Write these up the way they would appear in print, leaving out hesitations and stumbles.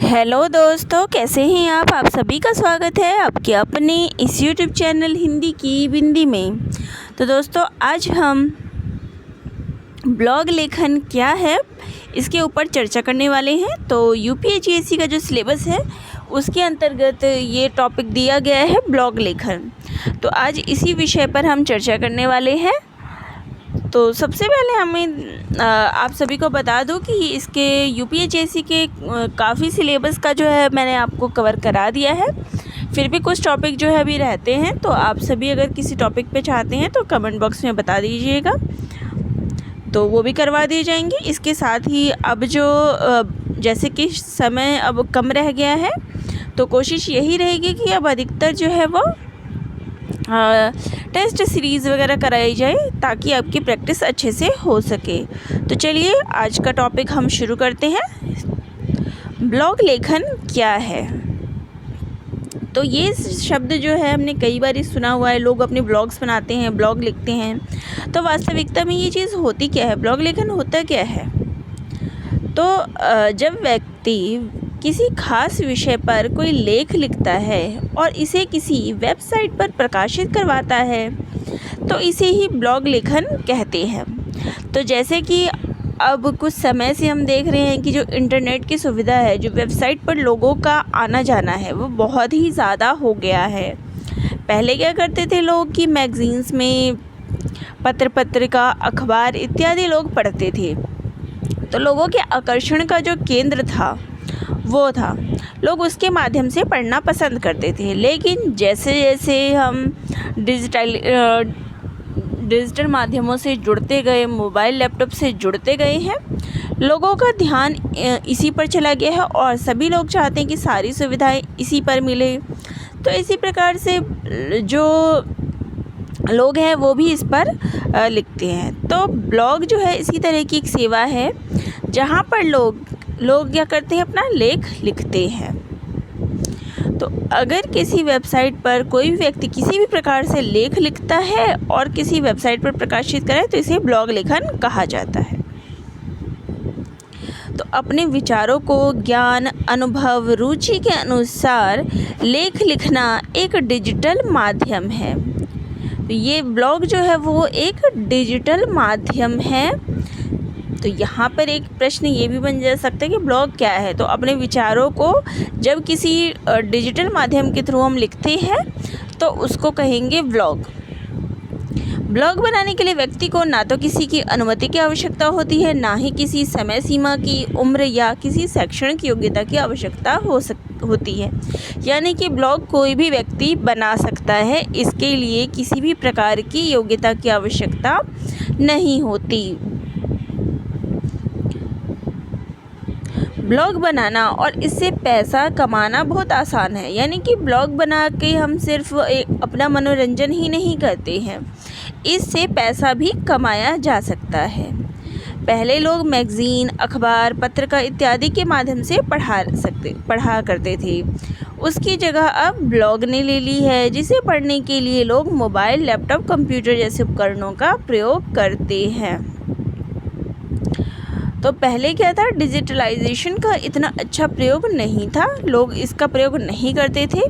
Hello दोस्तों, कैसे हैं आप सभी का स्वागत है आपके अपने इस यूट्यूब चैनल हिंदी की बिंदी में। तो दोस्तों, आज हम ब्लॉग लेखन क्या है इसके ऊपर चर्चा करने वाले हैं। तो यूपीएससी का जो सिलेबस है उसके अंतर्गत ये टॉपिक दिया गया है ब्लॉग लेखन। तो आज इसी विषय पर हम चर्चा करने वाले हैं। तो सबसे पहले हमें आप सभी को बता दूं कि इसके यूपीएससी के काफ़ी सिलेबस का जो है मैंने आपको कवर करा दिया है। फिर भी कुछ टॉपिक जो है अभी रहते हैं, तो आप सभी अगर किसी टॉपिक पे चाहते हैं तो कमेंट बॉक्स में बता दीजिएगा, तो वो भी करवा दिए जाएंगे। इसके साथ ही अब जो जैसे कि समय अब कम रह गया है, तो कोशिश यही रहेगी कि अब अधिकतर जो है वो टेस्ट सीरीज़ वगैरह कराई जाए ताकि आपकी प्रैक्टिस अच्छे से हो सके। तो चलिए आज का टॉपिक हम शुरू करते हैं। ब्लॉग लेखन क्या है? तो ये शब्द जो है हमने कई बार सुना हुआ है। लोग अपने ब्लॉग्स बनाते हैं, ब्लॉग लिखते हैं। तो वास्तविकता में ये चीज़ होती क्या है? ब्लॉग लेखन होता क्या है? तो जब व्यक्ति किसी खास विषय पर कोई लेख लिखता है और इसे किसी वेबसाइट पर प्रकाशित करवाता है, तो इसे ही ब्लॉग लेखन कहते हैं। तो जैसे कि अब कुछ समय से हम देख रहे हैं कि जो इंटरनेट की सुविधा है, जो वेबसाइट पर लोगों का आना जाना है, वो बहुत ही ज़्यादा हो गया है। पहले क्या करते थे लोग कि मैगज़ीन्स में पत्र पत्रिका, अखबार इत्यादि लोग पढ़ते थे। तो लोगों के आकर्षण का जो केंद्र था वो था, लोग उसके माध्यम से पढ़ना पसंद करते थे। लेकिन जैसे जैसे हम डिजिटल माध्यमों से जुड़ते गए, मोबाइल लैपटॉप से जुड़ते गए हैं, लोगों का ध्यान इसी पर चला गया है और सभी लोग चाहते हैं कि सारी सुविधाएं इसी पर मिले। तो इसी प्रकार से जो लोग हैं वो भी इस पर लिखते हैं। तो ब्लॉग जो है इसी तरह की एक सेवा है जहाँ पर लोग क्या करते हैं, अपना लेख लिखते हैं। तो अगर किसी वेबसाइट पर कोई भी व्यक्ति किसी भी प्रकार से लेख लिखता है और किसी वेबसाइट पर प्रकाशित करे, तो इसे ब्लॉग लेखन कहा जाता है। तो अपने विचारों को ज्ञान, अनुभव, रुचि के अनुसार लेख लिखना एक डिजिटल माध्यम है। तो ये ब्लॉग जो है वो एक डिजिटल माध्यम है। तो यहाँ पर एक प्रश्न ये भी बन जा सकता है कि ब्लॉग क्या है? तो अपने विचारों को जब किसी डिजिटल माध्यम के थ्रू हम लिखते हैं तो उसको कहेंगे ब्लॉग। ब्लॉग बनाने के लिए व्यक्ति को ना तो किसी की अनुमति की आवश्यकता होती है, ना ही किसी समय सीमा की, उम्र या किसी शैक्षणिक योग्यता की आवश्यकता होती है। यानी कि ब्लॉग कोई भी व्यक्ति बना सकता है, इसके लिए किसी भी प्रकार की योग्यता की आवश्यकता नहीं होती। ब्लॉग बनाना और इससे पैसा कमाना बहुत आसान है। यानी कि ब्लॉग बना के हम सिर्फ अपना मनोरंजन ही नहीं करते हैं, इससे पैसा भी कमाया जा सकता है। पहले लोग मैगज़ीन, अखबार, पत्रिका इत्यादि के माध्यम से पढ़ा करते थे। उसकी जगह अब ब्लॉग ने ले ली है, जिसे पढ़ने के लिए लोग मोबाइल, लैपटॉप, कंप्यूटर जैसे उपकरणों का प्रयोग करते हैं। तो पहले क्या था, डिजिटलाइजेशन का इतना अच्छा प्रयोग नहीं था, लोग इसका प्रयोग नहीं करते थे।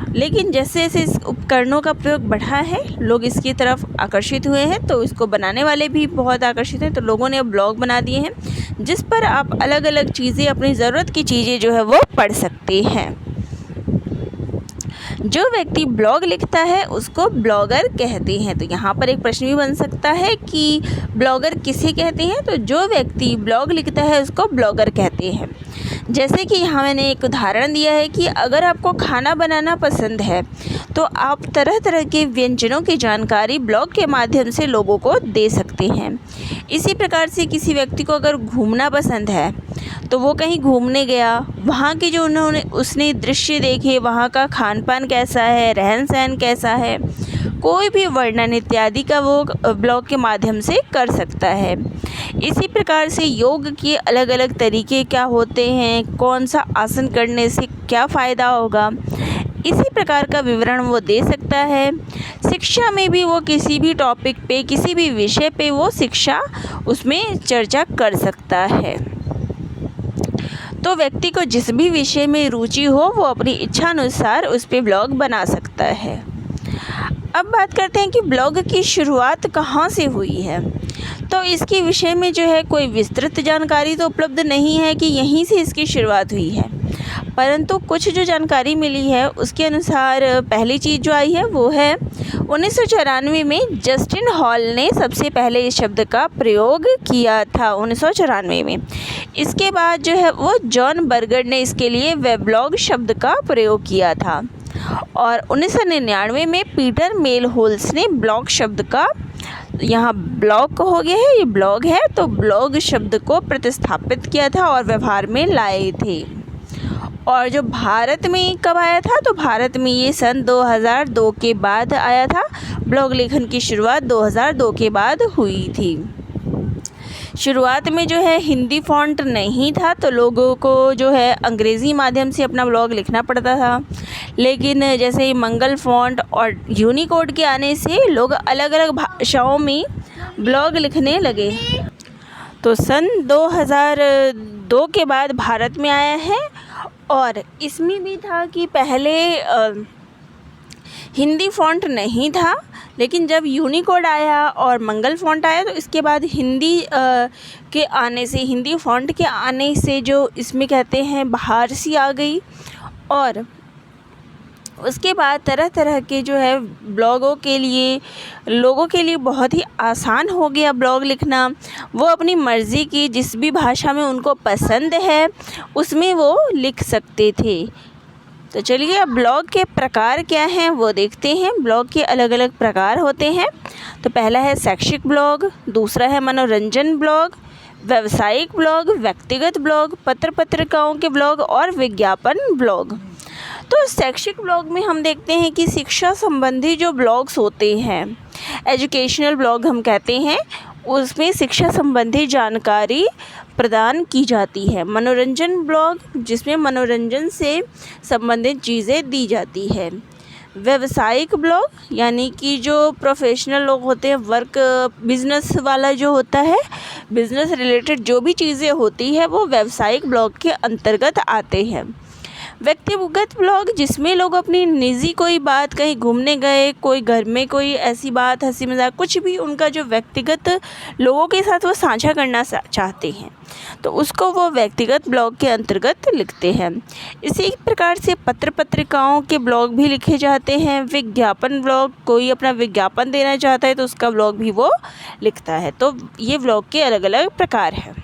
लेकिन जैसे जैसे इस उपकरणों का प्रयोग बढ़ा है, लोग इसकी तरफ आकर्षित हुए हैं, तो इसको बनाने वाले भी बहुत आकर्षित हैं। तो लोगों ने अब ब्लॉग बना दिए हैं जिस पर आप अलग अलग चीज़ें, अपनी ज़रूरत की चीज़ें जो है वो पढ़ सकते हैं। जो व्यक्ति ब्लॉग लिखता है उसको ब्लॉगर कहते हैं। तो यहाँ पर एक प्रश्न भी बन सकता है कि ब्लॉगर किसे कहते हैं? तो जो व्यक्ति ब्लॉग लिखता है उसको ब्लॉगर कहते हैं। जैसे कि यहाँ मैंने एक उदाहरण दिया है कि अगर आपको खाना बनाना पसंद है तो आप तरह तरह के व्यंजनों की जानकारी ब्लॉग के माध्यम से लोगों को दे सकते हैं। इसी प्रकार से किसी व्यक्ति को अगर घूमना पसंद है तो वो कहीं घूमने गया, वहाँ के जो उसने दृश्य देखे, वहाँ का खान पान कैसा है, रहन सहन कैसा है, कोई भी वर्णन इत्यादि का वो ब्लॉग के माध्यम से कर सकता है। इसी प्रकार से योग के अलग अलग तरीके क्या होते हैं, कौन सा आसन करने से क्या फ़ायदा होगा, इसी प्रकार का विवरण वो दे सकता है। शिक्षा में भी वो किसी भी टॉपिक पे, किसी भी विषय पे वो शिक्षा उसमें चर्चा कर सकता है। तो व्यक्ति को जिस भी विषय में रुचि हो वो अपनी इच्छा अनुसार उस पर ब्लॉग बना सकता है। अब बात करते हैं कि ब्लॉग की शुरुआत कहाँ से हुई है। तो इसके विषय में जो है कोई विस्तृत जानकारी तो उपलब्ध नहीं है कि यहीं से इसकी शुरुआत हुई है, परंतु कुछ जो जानकारी मिली है उसके अनुसार पहली चीज़ जो आई है वो है 1994 में जस्टिन हॉल ने सबसे पहले इस शब्द का प्रयोग किया था 1994 में। इसके बाद जो है वो जॉन बर्गर ने इसके लिए वेबलॉग शब्द का प्रयोग किया था और 1999 में पीटर मेलहोल्स ने ब्लॉग शब्द का, यहाँ ब्लॉग हो गया है, ये ब्लॉग है, तो ब्लॉग शब्द को प्रतिस्थापित किया था और व्यवहार में लाए थे। और जो भारत में कब आया था, तो भारत में ये सन 2002 के बाद आया था। ब्लॉग लेखन की शुरुआत 2002 के बाद हुई थी। शुरुआत में जो है हिंदी फ़ॉन्ट नहीं था, तो लोगों को जो है अंग्रेज़ी माध्यम से अपना ब्लॉग लिखना पड़ता था, लेकिन जैसे ही मंगल फ़ॉन्ट और यूनिकोड के आने से लोग अलग अलग भाषाओं में ब्लॉग लिखने लगे। तो सन 2002 के बाद भारत में आया है और इसमें भी था कि पहले हिंदी फ़ॉन्ट नहीं था, लेकिन जब यूनिकोड आया और मंगल फ़ॉन्ट आया तो इसके बाद हिंदी के आने से, हिंदी फ़ॉन्ट के आने से जो इसमें कहते हैं बाहर सी आ गई। और उसके बाद तरह तरह के जो है ब्लॉगों के लिए, लोगों के लिए बहुत ही आसान हो गया ब्लॉग लिखना। वो अपनी मर्ज़ी की जिस भी भाषा में उनको पसंद है उसमें वो लिख सकते थे। तो चलिए अब ब्लॉग के प्रकार क्या हैं वो देखते हैं। ब्लॉग के अलग अलग प्रकार होते हैं। तो पहला है शैक्षिक ब्लॉग, दूसरा है मनोरंजन ब्लॉग, व्यावसायिक ब्लॉग, व्यक्तिगत ब्लॉग, पत्र पत्रिकाओं के ब्लॉग और विज्ञापन ब्लॉग। तो शैक्षिक ब्लॉग में हम देखते हैं कि शिक्षा संबंधी जो ब्लॉग्स होते हैं, एजुकेशनल ब्लॉग हम कहते हैं, उसमें शिक्षा संबंधी जानकारी प्रदान की जाती है। मनोरंजन ब्लॉग जिसमें मनोरंजन से संबंधित चीज़ें दी जाती है। व्यावसायिक ब्लॉग यानी कि जो प्रोफेशनल लोग होते हैं, वर्क बिजनेस वाला जो होता है, बिजनेस रिलेटेड जो भी चीज़ें होती है वो व्यावसायिक ब्लॉग के अंतर्गत आते हैं। व्यक्तिगत ब्लॉग जिसमें लोग अपनी निजी कोई बात, कहीं घूमने गए, कोई घर में कोई ऐसी बात, हंसी मजाक, कुछ भी उनका जो व्यक्तिगत लोगों के साथ वो साझा करना चाहते हैं तो उसको वो व्यक्तिगत ब्लॉग के अंतर्गत लिखते हैं। इसी प्रकार से पत्र पत्रिकाओं के ब्लॉग भी लिखे जाते हैं। विज्ञापन ब्लॉग, कोई अपना विज्ञापन देना चाहता है तो उसका ब्लॉग भी वो लिखता है। तो ये ब्लॉग के अलग अलग प्रकार हैं।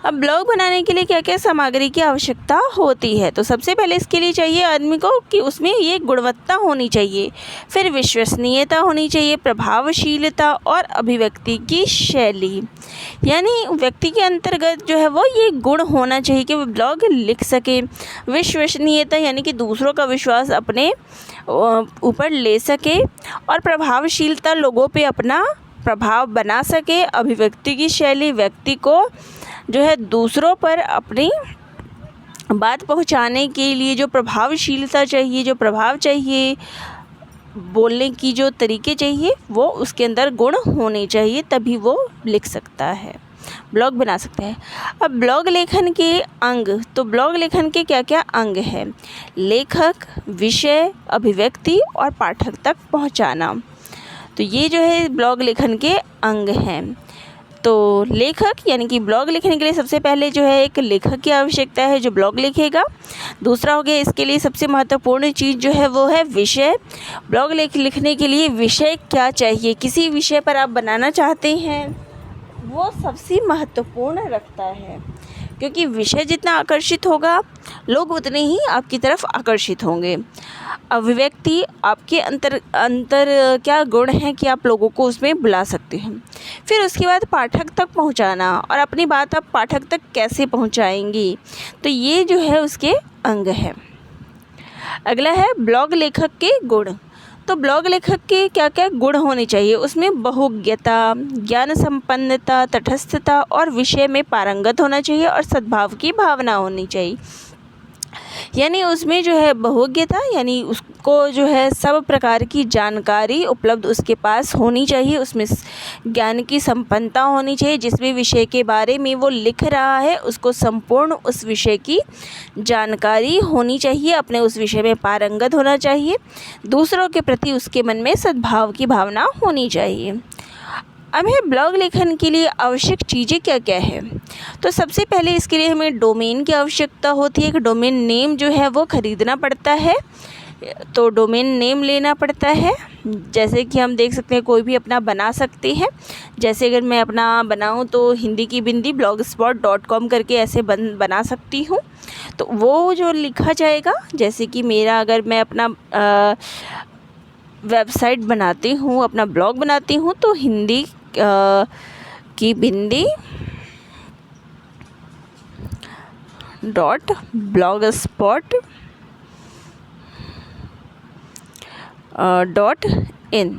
अब ब्लॉग बनाने के लिए क्या क्या सामग्री की आवश्यकता होती है। तो सबसे पहले इसके लिए चाहिए आदमी को कि उसमें ये गुणवत्ता होनी चाहिए, फिर विश्वसनीयता होनी चाहिए, प्रभावशीलता और अभिव्यक्ति की शैली, यानी व्यक्ति के अंतर्गत जो है वो ये गुण होना चाहिए कि वो ब्लॉग लिख सके। विश्वसनीयता यानी कि दूसरों का विश्वास अपने ऊपर ले सके और प्रभावशीलता लोगों पे अपना प्रभाव बना सके। अभिव्यक्ति की शैली व्यक्ति को जो है दूसरों पर अपनी बात पहुंचाने के लिए जो प्रभावशीलता चाहिए, जो प्रभाव चाहिए, बोलने की जो तरीके चाहिए वो उसके अंदर गुण होने चाहिए, तभी वो लिख सकता है, ब्लॉग बना सकता है। अब ब्लॉग लेखन के अंग, तो ब्लॉग लेखन के क्या क्या अंग हैं? लेखक, विषय, अभिव्यक्ति और पाठक तक पहुंचाना। तो ये जो है ब्लॉग लेखन के अंग हैं। तो लेखक यानी कि ब्लॉग लिखने के लिए सबसे पहले जो है एक लेखक की आवश्यकता है जो ब्लॉग लिखेगा। दूसरा हो गया इसके लिए सबसे महत्वपूर्ण चीज़ जो है वो है विषय। ब्लॉग लिखने के लिए विषय क्या चाहिए, किसी विषय पर आप बनाना चाहते हैं वो सबसे महत्वपूर्ण रखता है, क्योंकि विषय जितना आकर्षित होगा लोग उतने ही आपकी तरफ आकर्षित होंगे। अभिव्यक्ति, आपके अंतर क्या गुण हैं कि आप लोगों को उसमें बुला सकते हैं। फिर उसके बाद पाठक तक पहुंचाना, और अपनी बात आप पाठक तक कैसे पहुंचाएंगी, तो ये जो है उसके अंग है। अगला है ब्लॉग लेखक के गुण। तो ब्लॉग लेखक के क्या क्या गुण होने चाहिए? उसमें बहुज्ञता, ज्ञान संपन्नता, तटस्थता और विषय में पारंगत होना चाहिए और सद्भाव की भावना होनी चाहिए। यानी उसमें जो है बहुज्ञता यानी उसको जो है सब प्रकार की जानकारी उपलब्ध उसके पास होनी चाहिए। उसमें ज्ञान की संपन्नता होनी चाहिए। जिस भी विषय के बारे में वो लिख रहा है उसको संपूर्ण उस विषय की जानकारी होनी चाहिए, अपने उस विषय में पारंगत होना चाहिए, दूसरों के प्रति उसके मन में सद्भाव की भावना होनी चाहिए। अब है ब्लॉग लेखन के लिए आवश्यक चीज़ें क्या क्या है। तो सबसे पहले इसके लिए हमें डोमेन की आवश्यकता होती है कि डोमेन नेम जो है वो ख़रीदना पड़ता है, तो डोमेन नेम लेना पड़ता है। जैसे कि हम देख सकते हैं कोई भी अपना बना सकते हैं। जैसे अगर मैं अपना बनाऊं तो हिंदी की बिंदी blogspot.com करके ऐसे बना सकती हूं। तो वो जो लिखा जाएगा, जैसे कि मेरा अगर मैं अपना वेबसाइट बनाती हूँ, अपना ब्लॉग बनाती हूँ, तो हिंदी की बिंदी .blogspot.in,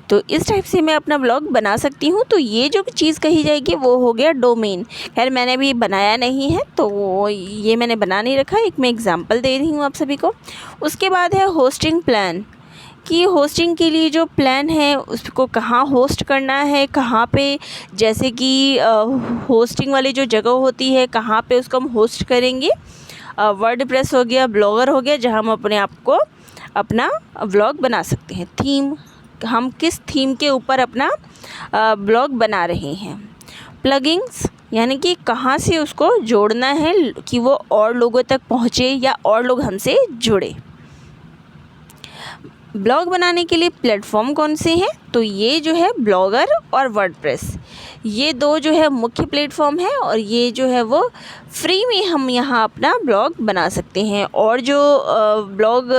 तो इस टाइप से मैं अपना ब्लॉग बना सकती हूँ। तो ये जो चीज़ कही जाएगी वो हो गया डोमेन। खैर मैंने अभी बनाया नहीं है तो ये मैंने बना नहीं रखा, एक मैं एग्जांपल दे रही हूँ आप सभी को। उसके बाद है होस्टिंग प्लान, कि होस्टिंग के लिए जो प्लान है उसको कहाँ होस्ट करना है, कहाँ पे, जैसे कि होस्टिंग वाली जो जगह होती है कहाँ पे उसको हम होस्ट करेंगे। वर्डप्रेस हो गया, ब्लॉगर हो गया, जहाँ हम अपने आप को अपना व्लॉग बना सकते हैं। थीम, हम किस थीम के ऊपर अपना ब्लॉग बना रहे हैं। प्लगिंग्स, यानी कि कहाँ से उसको जोड़ना है कि वो और लोगों तक पहुँचे या और लोग हमसे जुड़े। ब्लॉग बनाने के लिए प्लेटफॉर्म कौन से हैं, तो ये जो है ब्लॉगर और वर्डप्रेस, ये दो जो है मुख्य प्लेटफॉर्म है, और ये जो है वो फ्री में हम यहाँ अपना ब्लॉग बना सकते हैं। और जो ब्लॉग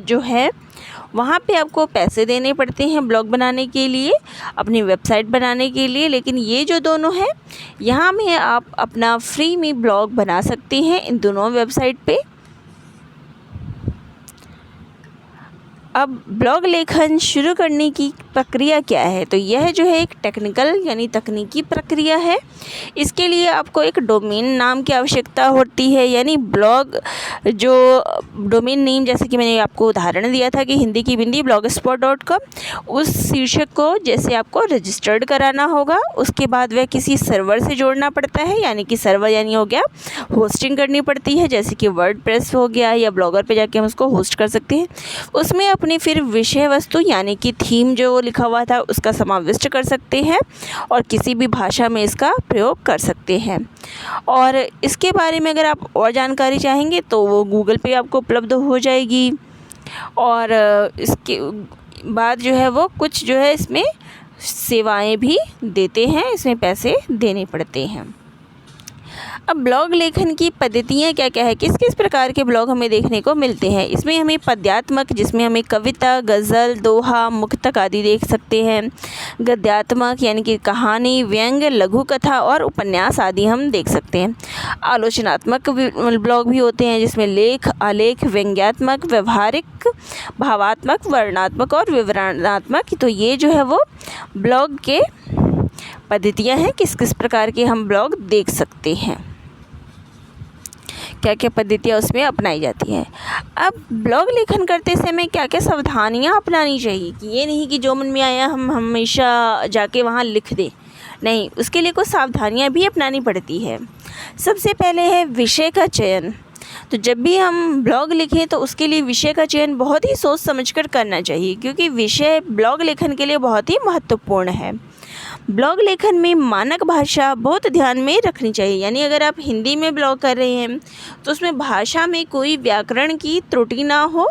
जो है वहाँ पे आपको पैसे देने पड़ते हैं ब्लॉग बनाने के लिए, अपनी वेबसाइट बनाने के लिए। लेकिन ये जो दोनों हैं यहाँ में आप अपना फ्री में ब्लॉग बना सकते हैं इन दोनों वेबसाइट पे। अब ब्लॉग लेखन शुरू करने की प्रक्रिया क्या है, तो यह जो है एक टेक्निकल यानी तकनीकी प्रक्रिया है। इसके लिए आपको एक डोमेन नाम की आवश्यकता होती है, यानी ब्लॉग जो डोमेन नेम, जैसे कि मैंने आपको उदाहरण दिया था कि हिंदी की बिंदी blogspot.com, उस शीर्षक को जैसे आपको रजिस्टर्ड कराना होगा। उसके बाद वह किसी सर्वर से जोड़ना पड़ता है, यानी कि सर्वर यानी हो गया होस्टिंग करनी पड़ती है, जैसे कि वर्डप्रेस हो गया या ब्लॉगर पे जाके हम उसको होस्ट कर सकते हैं। उसमें अपनी फिर विषय वस्तु यानी कि थीम जो लिखा हुआ था उसका समाविष्ट कर सकते हैं और किसी भी भाषा में इसका प्रयोग कर सकते हैं। और इसके बारे में अगर आप और जानकारी चाहेंगे तो वो गूगल पे आपको उपलब्ध हो जाएगी। और इसके बाद जो है वो कुछ जो है इसमें सेवाएं भी देते हैं, इसमें पैसे देने पड़ते हैं। अब ब्लॉग लेखन की पद्धतियाँ क्या क्या है, किस किस प्रकार के ब्लॉग हमें देखने को मिलते हैं। इसमें हमें पद्यात्मक, जिसमें हमें कविता, गज़ल, दोहा, मुक्तक आदि देख सकते हैं। गद्यात्मक यानी कि कहानी, व्यंग्य, लघु कथा और उपन्यास आदि हम देख सकते हैं। आलोचनात्मक ब्लॉग भी होते हैं जिसमें लेख, आलेख, व्यंग्यात्मक, व्यवहारिक, भावात्मक, वर्णनात्मक और विवरणात्मक, तो ये जो है वो ब्लॉग के पद्धतियाँ हैं, किस किस प्रकार के हम ब्लॉग देख सकते हैं, क्या क्या पद्धतियाँ उसमें अपनाई जाती हैं। अब ब्लॉग लेखन करते समय क्या क्या सावधानियाँ अपनानी चाहिए, कि ये नहीं कि जो मन में आया हम हमेशा जाके वहाँ लिख दें, नहीं, उसके लिए कुछ सावधानियाँ भी अपनानी पड़ती है। सबसे पहले है विषय का चयन। तो जब भी हम ब्लॉग लिखें तो उसके लिए विषय का चयन बहुत ही सोच समझकर करना चाहिए, क्योंकि विषय ब्लॉग लेखन के लिए बहुत ही महत्वपूर्ण है। ब्लॉग लेखन में मानक भाषा बहुत ध्यान में रखनी चाहिए, यानी अगर आप हिंदी में ब्लॉग कर रहे हैं तो उसमें भाषा में कोई व्याकरण की त्रुटि ना हो,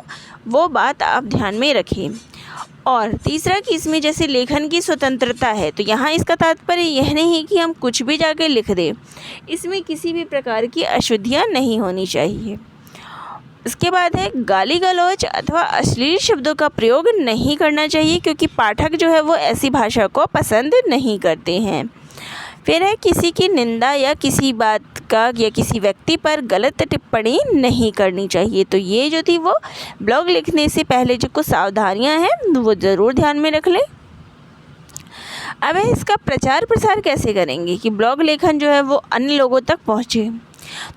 वो बात आप ध्यान में रखें। और तीसरा कि इसमें जैसे लेखन की स्वतंत्रता है, तो यहाँ इसका तात्पर्य यह नहीं कि हम कुछ भी जाके लिख दें, इसमें किसी भी प्रकार की अशुद्धियाँ नहीं होनी चाहिए। इसके बाद है गाली गलौज अथवा अश्लील शब्दों का प्रयोग नहीं करना चाहिए, क्योंकि पाठक जो है वो ऐसी भाषा को पसंद नहीं करते हैं। फिर है किसी की निंदा या किसी बात का या किसी व्यक्ति पर गलत टिप्पणी नहीं करनी चाहिए। तो ये जो थी वो ब्लॉग लिखने से पहले जो कुछ सावधानियां हैं वो ज़रूर ध्यान में रख लें। अब इसका प्रचार प्रसार कैसे करेंगे कि ब्लॉग लेखन जो है वो अन्य लोगों तक पहुँचे।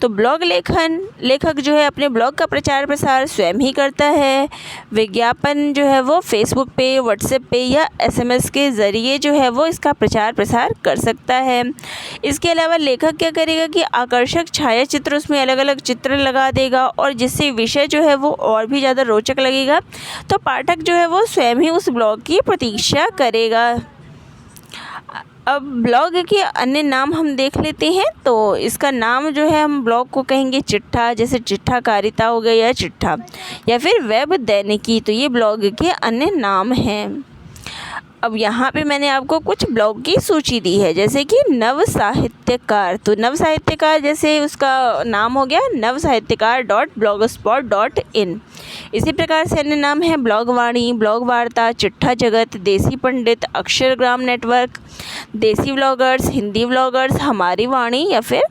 तो ब्लॉग लेखक जो है अपने ब्लॉग का प्रचार प्रसार स्वयं ही करता है। विज्ञापन जो है वो फेसबुक पे, व्हाट्सएप पे या एसएमएस के ज़रिए जो है वो इसका प्रचार प्रसार कर सकता है। इसके अलावा लेखक क्या करेगा कि आकर्षक छायाचित्र, उसमें अलग अलग चित्र लगा देगा और जिससे विषय जो है वो और भी ज़्यादा रोचक लगेगा, तो पाठक जो है वो स्वयं ही उस ब्लॉग की प्रतीक्षा करेगा। अब ब्लॉग के अन्य नाम हम देख लेते हैं। तो इसका नाम जो है हम ब्लॉग को कहेंगे चिट्ठा, जैसे चिट्ठाकारिता हो गया या चिट्ठा, या फिर वेब दैनिकी। तो ये ब्लॉग के अन्य नाम हैं। अब यहाँ पे मैंने आपको कुछ ब्लॉग की सूची दी है, जैसे कि नव साहित्यकार। तो नव साहित्यकार जैसे उसका नाम हो गया navsahityakar.blogspot.in। इसी प्रकार से अन्य नाम है ब्लॉग वाणी, ब्लॉग वार्ता, चिट्ठा जगत, देसी पंडित, अक्षरग्राम नेटवर्क, देसी व्लॉगर्स, हिंदी व्लॉगर्स, हमारी वाणी या फिर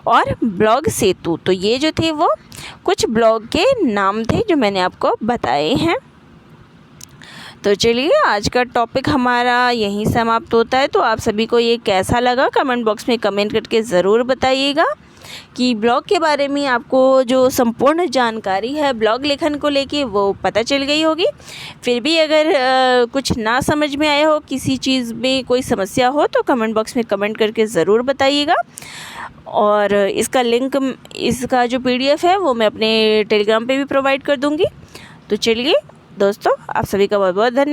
और ब्लॉग सेतु। तो ये जो थे वो कुछ ब्लॉग के नाम थे जो मैंने आपको बताए हैं। तो चलिए आज का टॉपिक हमारा यहीं समाप्त होता है। तो आप सभी को ये कैसा लगा कमेंट बॉक्स में कमेंट करके ज़रूर बताइएगा कि ब्लॉग के बारे में आपको जो संपूर्ण जानकारी है ब्लॉग लेखन को लेके वो पता चल गई होगी। फिर भी अगर कुछ ना समझ में आया हो, किसी चीज़ में कोई समस्या हो, तो कमेंट बॉक्स में कमेंट करके ज़रूर बताइएगा। और इसका लिंक, इसका जो PDF है वो मैं अपने टेलीग्राम पे भी प्रोवाइड कर दूँगी। तो चलिए दोस्तों, आप सभी का बहुत बहुत धन्यवाद।